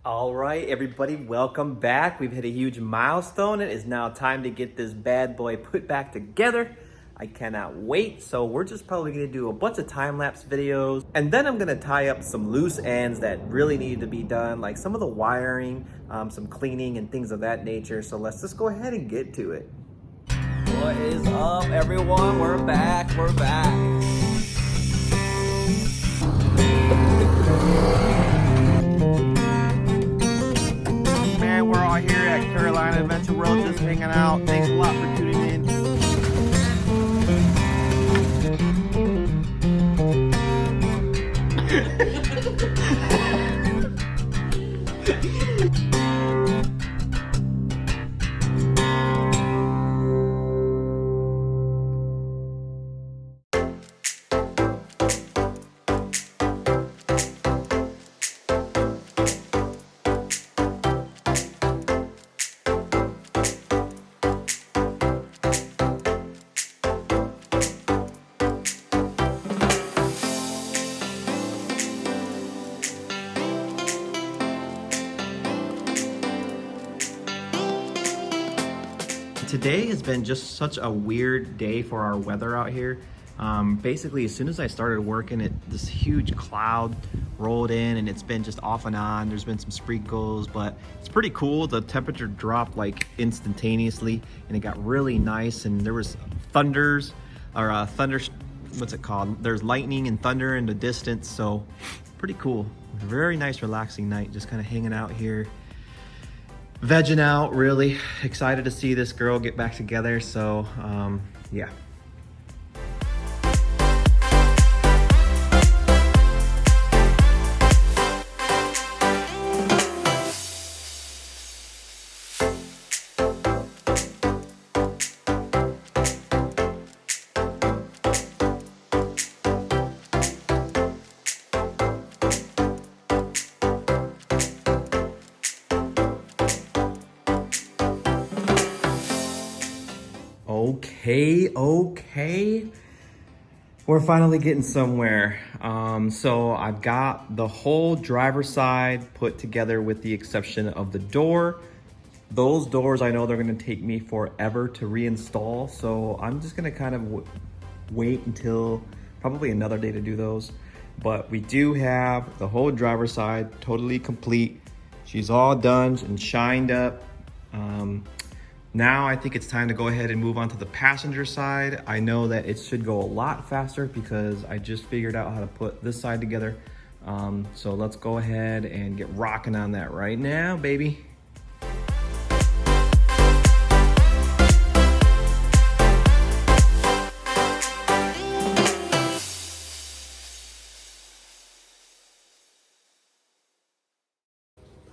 All right, everybody, welcome back. We've hit a huge milestone. It is now time to get this bad boy put back together. I cannot wait. So we're just probably gonna do a bunch of time-lapse videos, and then I'm gonna tie up some loose ends that really need to be done, like some of the wiring, some cleaning and things of that nature. So let's just go ahead and get to it. What is up, everyone? We're back, Man, we're all here at Carolina Adventure World just hanging out. Thanks a lot for tuning in. Today has been just such a weird day for our weather out here. Basically, as soon as I started working, this huge cloud rolled in and it's been just off and on. There's been some sprinkles, but it's pretty cool. The temperature dropped like instantaneously and it got really nice, and there was thunders, or what's it called? There's lightning and thunder in the distance, so pretty cool. Very nice, relaxing night, just kind of hanging out here. Vegging out, really excited to see this girl get back together. So yeah. Okay. We're finally getting somewhere. So I've got the whole driver's side put together with the exception of the door. Those doors, I know they're gonna take me forever to reinstall. So I'm just gonna kind of wait until probably another day to do those. But we do have the whole driver's side totally complete. She's all done and shined up. Now I think it's time to go ahead and move on to the passenger side. I know that it should go a lot faster because I just figured out how to put this side together. So let's go ahead and get rocking on that right now, baby.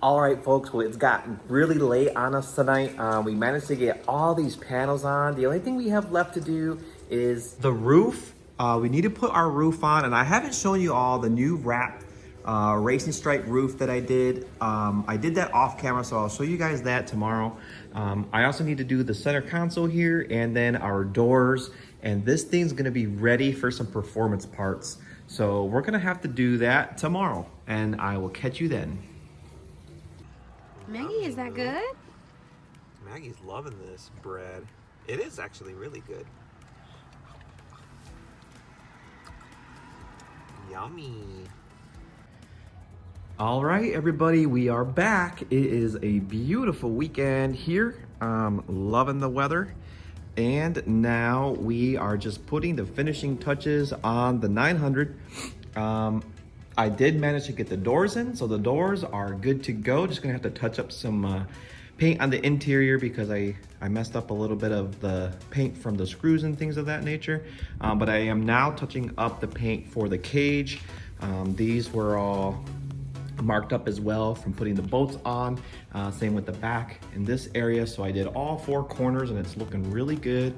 All right, folks, well, it's gotten really late on us tonight. We managed to get all these panels on. The only thing we have left to do is the roof. We need to put our roof on, and I haven't shown you all the new wrap racing stripe roof that I did. I did that off camera, so I'll show you guys that tomorrow. I also need to do the center console here and then our doors, and this thing's gonna be ready for some performance parts. So we're gonna have to do that tomorrow, and I will catch you then. Maggie, is that good? Maggie's loving this bread. It is actually really good. Yummy. All right, everybody, we are back. It is a beautiful weekend here. Loving the weather. And now we are just putting the finishing touches on the 900. I did manage to get the doors in, so the doors are good to go. Just gonna have to touch up some paint on the interior because I messed up a little bit of the paint from the screws and things of that nature. But I am now touching up the paint for the cage. These were all marked up as well from putting the bolts on. Same with the back in this area. So I did all four corners and it's looking really good.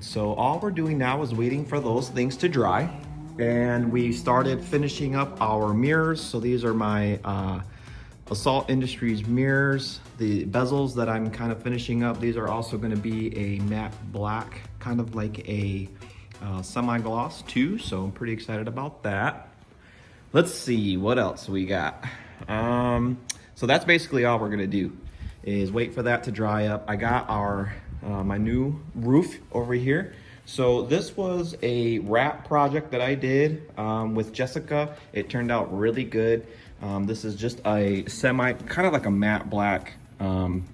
So all we're doing now is waiting for those things to dry. And we started finishing up our mirrors. So these are my Assault Industries mirrors. The bezels that I'm kind of finishing up, these are also gonna be a matte black, kind of like a semi-gloss too. So I'm pretty excited about that. Let's see what else we got. So that's basically all we're gonna do is wait for that to dry up. I got our my new roof over here. So this was a wrap project that I did with Jessica. It turned out really good. This is just a kind of like a matte black vinyl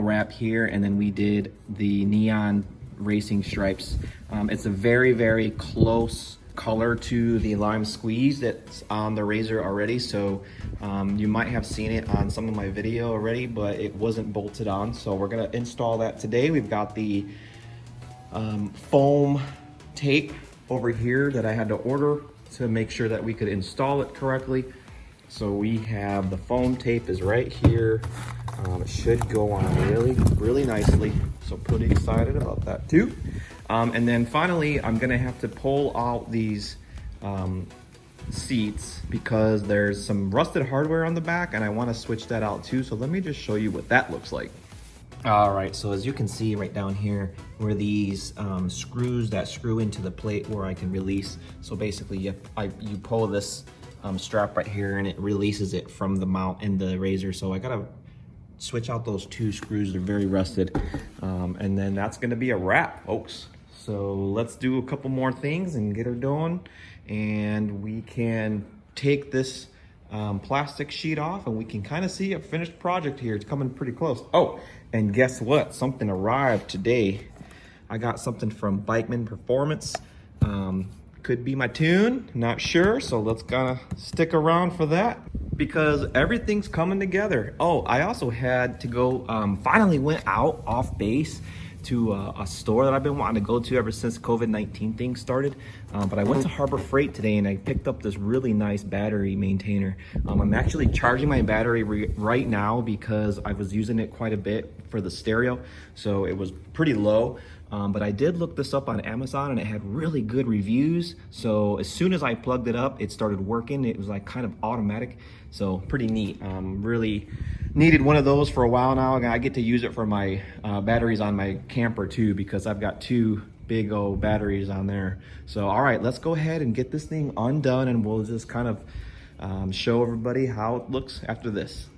wrap here, and then we did the neon racing stripes. It's a very, very close color to the lime squeeze that's on the RZR already, so you might have seen it on some of my video already, but it wasn't bolted on, so we're gonna install that today. We've got the foam tape over here that I had to order to make sure that we could install it correctly. So we have the foam tape is right here. It should go on really nicely, so pretty excited about that too. And then finally, I'm gonna have to pull out these seats because there's some rusted hardware on the back and I wanna switch that out too. So let me just show you what that looks like. All right, so as you can see right down here were these screws that screw into the plate where I can release. So basically you pull this strap right here and it releases it from the mount in the RZR. So I gotta switch out those two screws, they're very rusted. And then that's gonna be a wrap, folks. So let's do a couple more things and get her done. And we can take this plastic sheet off and we can kind of see a finished project here. It's coming pretty close. Oh, and guess what? Something arrived today. I got something from Bikeman Performance. Could be my tune, not sure. So let's kind of stick around for that because everything's coming together. Oh, I also had to go, finally went out off base to a store that I've been wanting to go to ever since COVID-19 thing started. But I went to Harbor Freight today and I picked up this really nice battery maintainer. I'm actually charging my battery right now because I was using it quite a bit for the stereo. So it was pretty low. But I did look this up on Amazon and it had really good reviews. So as soon as I plugged it up, it started working. It was like kind of automatic. So pretty neat. Really needed one of those for a while now. I get to use it for my batteries on my camper too, because I've got two big old batteries on there. So, all right, let's go ahead and get this thing undone and we'll just kind of show everybody how it looks after this.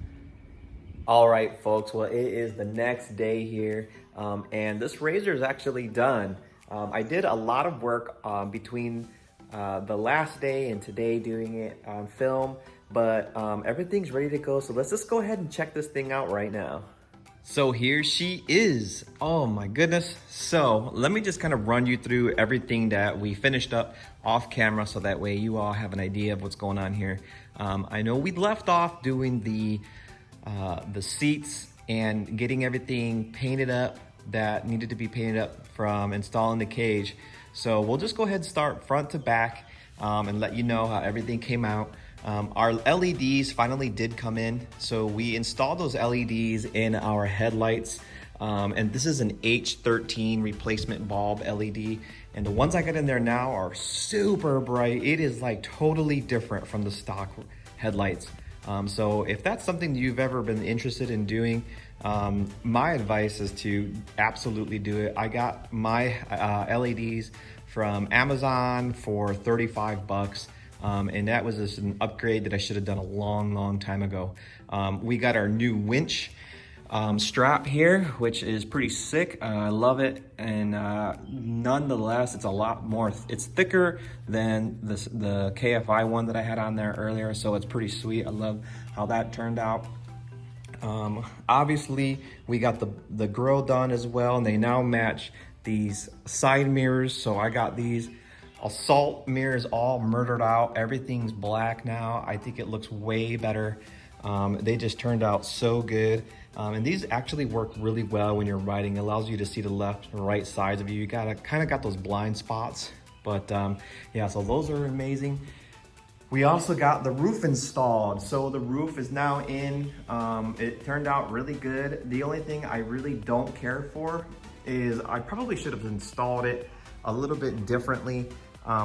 All right, folks, well, it is the next day here, and this RZR is actually done. I did a lot of work between the last day and today doing it on film, but everything's ready to go, so let's just go ahead and check this thing out right now. So here she is. Oh my goodness. So let me just kind of run you through everything that we finished up off camera so that way you all have an idea of what's going on here. I know we left off doing the seats and getting everything painted up that needed to be painted up from installing the cage. So we'll just go ahead and start front to back and let you know how everything came out. Our LEDs finally did come in. So we installed those LEDs in our headlights. And this is an H13 replacement bulb LED. And the ones I got in there now are super bright. It is like totally different from the stock headlights. So if that's something you've ever been interested in doing, my advice is to absolutely do it. I got my LEDs from Amazon for 35 bucks. And that was just an upgrade that I should have done a long time ago. We got our new winch strap here, which is pretty sick. I love it. And nonetheless, it's a lot more, it's thicker than the KFI one that I had on there earlier. So it's pretty sweet. I love how that turned out. Obviously we got the grill done as well, and they now match these side mirrors. So I got these assault mirrors all murdered out. Everything's black now. I think it looks way better. They just turned out so good. And these actually work really well when you're riding. It allows you to see the left and right sides of you. You kind of got those blind spots. But yeah, so those are amazing. We also got the roof installed. So the roof is now in. It turned out really good. The only thing I really don't care for is I probably should have installed it a little bit differently.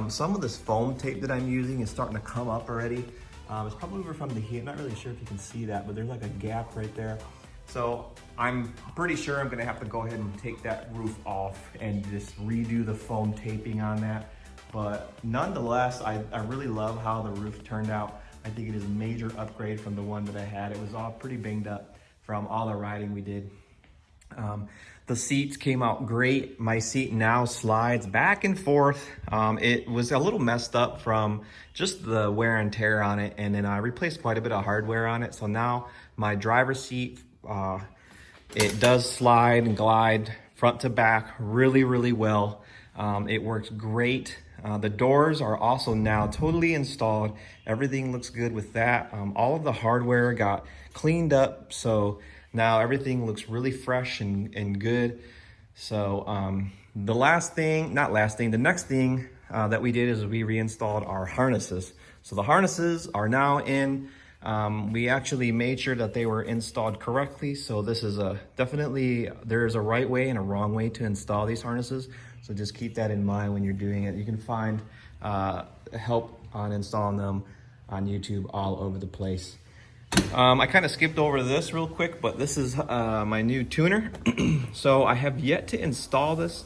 Some of this foam tape that I'm using is starting to come up already. It's probably from the heat. I'm not really sure if you can see that, but there's like a gap right there. So I'm pretty sure I'm gonna have to go ahead and take that roof off and just redo the foam taping on that. But nonetheless, I really love how the roof turned out. I think it is a major upgrade from the one that I had. It was all pretty banged up from all the riding we did. The seats came out great. My seat now slides back and forth. It was a little messed up from just the wear and tear on it, and then I replaced quite a bit of hardware on it. So now my driver's seat, it does slide and glide front to back really, really well. It works great. The doors are also now totally installed. Everything looks good with that. All of the hardware got cleaned up, so now everything looks really fresh and good. So the next thing that we did is we reinstalled our harnesses. So the harnesses are now in. We actually made sure that they were installed correctly. So this is there's a right way and a wrong way to install these harnesses. So just keep that in mind when you're doing it. You can find help on installing them on YouTube all over the place. I kind of skipped over this real quick, but this is my new tuner. So I have yet to install this.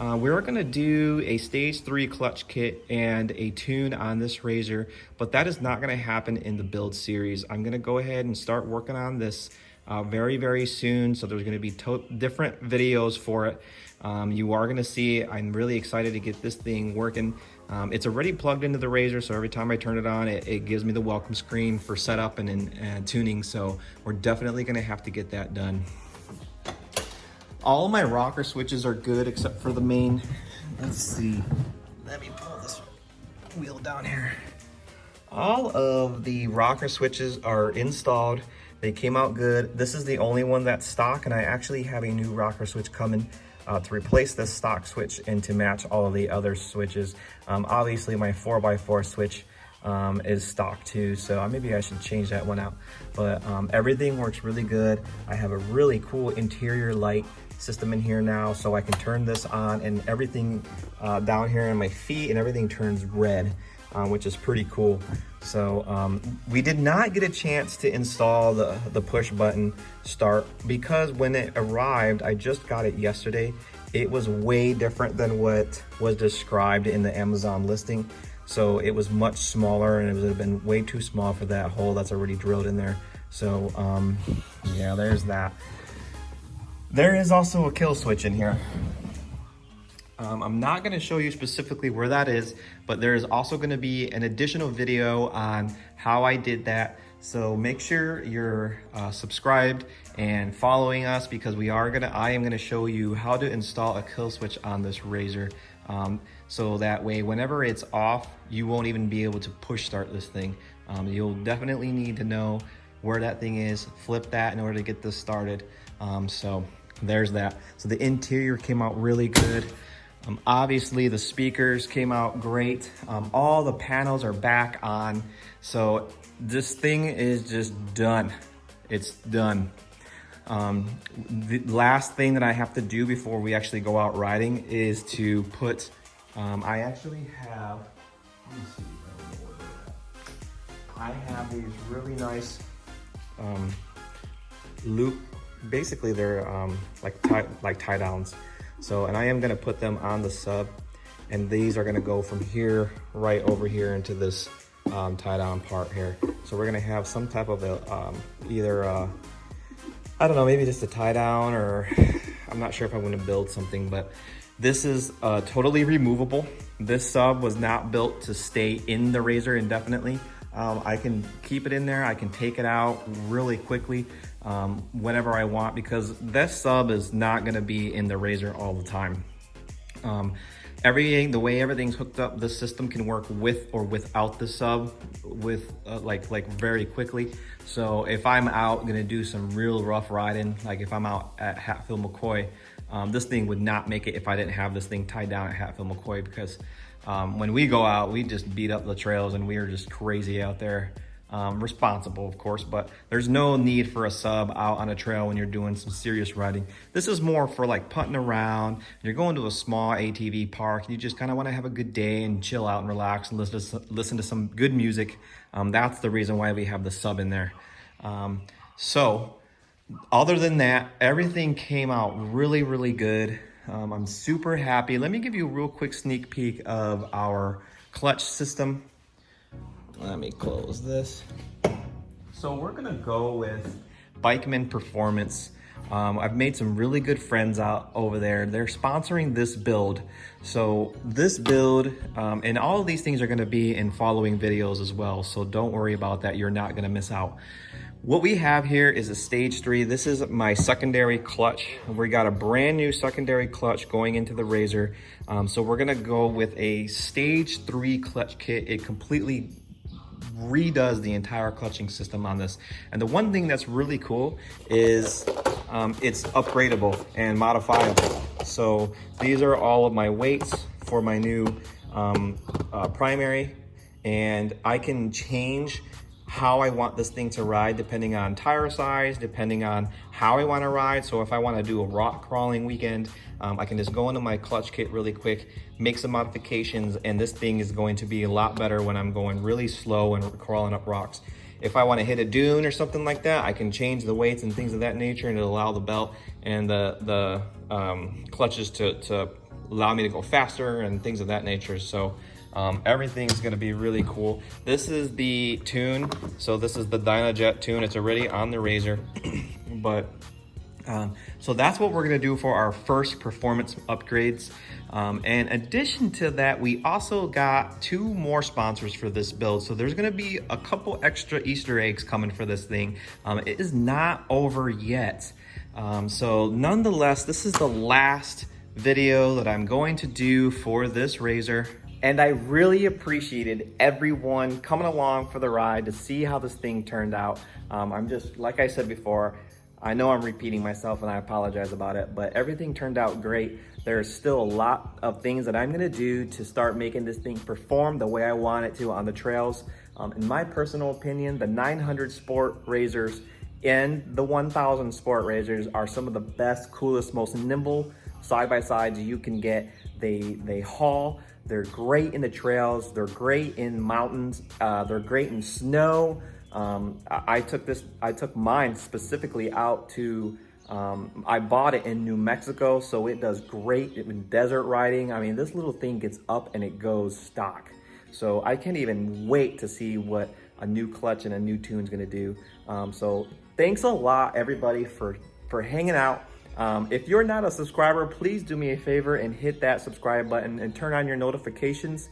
We're gonna do a stage 3 clutch kit and a tune on this RZR, but that is not gonna happen in the build series. I'm gonna go ahead and start working on this very, very soon. So there's gonna be different videos for it. You are gonna see it. I'm really excited to get this thing working. It's already plugged into the RZR, so every time I turn it on, it gives me the welcome screen for setup and tuning. So we're definitely gonna have to get that done. All of my rocker switches are good except for the main. Let's see. Let me pull this wheel down here. All of the rocker switches are installed. They came out good. This is the only one that's stock, and I actually have a new rocker switch coming to replace this stock switch and to match all of the other switches. Obviously my 4x4 switch is stock too, so maybe I should change that one out. But everything works really good. I have a really cool interior light system in here now, so I can turn this on and everything down here in my feet and everything turns red, which is pretty cool. So we did not get a chance to install the push button start because when it arrived, I just got it yesterday. It was way different than what was described in the Amazon listing. So it was much smaller, and it would have been way too small for that hole that's already drilled in there. So yeah, there's that. There is also a kill switch in here. I'm not going to show you specifically where that is, but there is also going to be an additional video on how I did that. So make sure you're subscribed and following us, because I am going to show you how to install a kill switch on this RZR. So that way, whenever it's off, you won't even be able to push start this thing. You'll definitely need to know where that thing is, flip that in order to get this started. So there's that. So the interior came out really good. Obviously the speakers came out great. All the panels are back on. So this thing is just done. It's done. The last thing that I have to do before we actually go out riding is to put, I actually have, let me see, I have these really nice loop, basically they're like tie downs. So, and I am gonna put them on the sub, and these are gonna go from here right over here into this tie down part here. So we're gonna have some type of either I don't know, maybe just a tie down, or I'm not sure if I'm gonna build something, but this is totally removable. This sub was not built to stay in the RZR indefinitely. I can keep it in there, I can take it out really quickly whenever I want, because this sub is not gonna be in the RZR all the time. The way everything's hooked up, this system can work with or without the sub with like very quickly. So if I'm out gonna do some real rough riding, like if I'm out at Hatfield McCoy, this thing would not make it if I didn't have this thing tied down at Hatfield McCoy, because when we go out, we just beat up the trails and we are just crazy out there. Responsible, of course, but there's no need for a sub out on a trail when you're doing some serious riding. This is more for like putting around. You're going to a small ATV park and you just kind of want to have a good day and chill out and relax and listen to some good music. That's the reason why we have the sub in there. So other than that, everything came out really, really good. I'm super happy. Let me give you a real quick sneak peek of our clutch system. Let me close this. So we're gonna go with Bikeman Performance. I've made some really good friends out over there. They're sponsoring this build. So this build, and all of these things are gonna be in following videos as well. So don't worry about that, you're not gonna miss out. What we have here is a stage 3. This is my secondary clutch. We got a brand new secondary clutch going into the RZR. So we're gonna go with a stage 3 clutch kit. It completely redoes the entire clutching system on this. And the one thing that's really cool is it's upgradable and modifiable. So these are all of my weights for my new primary, and I can change how I want this thing to ride depending on tire size, depending on how I want to ride. So if I want to do a rock crawling weekend, I can just go into my clutch kit really quick, make some modifications, and this thing is going to be a lot better when I'm going really slow and crawling up rocks. If I want to hit a dune or something like that, I can change the weights and things of that nature, and it'll allow the belt and the clutches to allow me to go faster and things of that nature. So everything's gonna be really cool. This is the tune. So this is the Dynajet tune. It's already on the RZR. But so that's what we're gonna do for our first performance upgrades. In addition to that, we also got 2 more sponsors for this build. So there's gonna be a couple extra Easter eggs coming for this thing. It is not over yet. So nonetheless, this is the last video that I'm going to do for this RZR. And I really appreciated everyone coming along for the ride to see how this thing turned out. I'm just, like I said before, I know I'm repeating myself and I apologize about it, but everything turned out great. There's still a lot of things that I'm gonna do to start making this thing perform the way I want it to on the trails. In my personal opinion, the 900 Sport RZRs and the 1000 Sport RZRs are some of the best, coolest, most nimble side-by-sides you can get. They haul. They're great in the trails. They're great in mountains. They're great in snow. I took mine specifically out to, I bought it in New Mexico, so it does great in desert riding. I mean, this little thing gets up and it goes stock. So I can't even wait to see what a new clutch and a new tune's gonna do. So thanks a lot, everybody, for hanging out. If you're not a subscriber, please do me a favor and hit that subscribe button and turn on your notifications.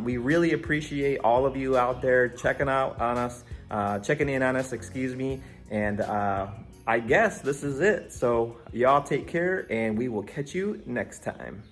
We really appreciate all of you out there checking in on us, excuse me. And I guess this is it. So y'all take care, and we will catch you next time.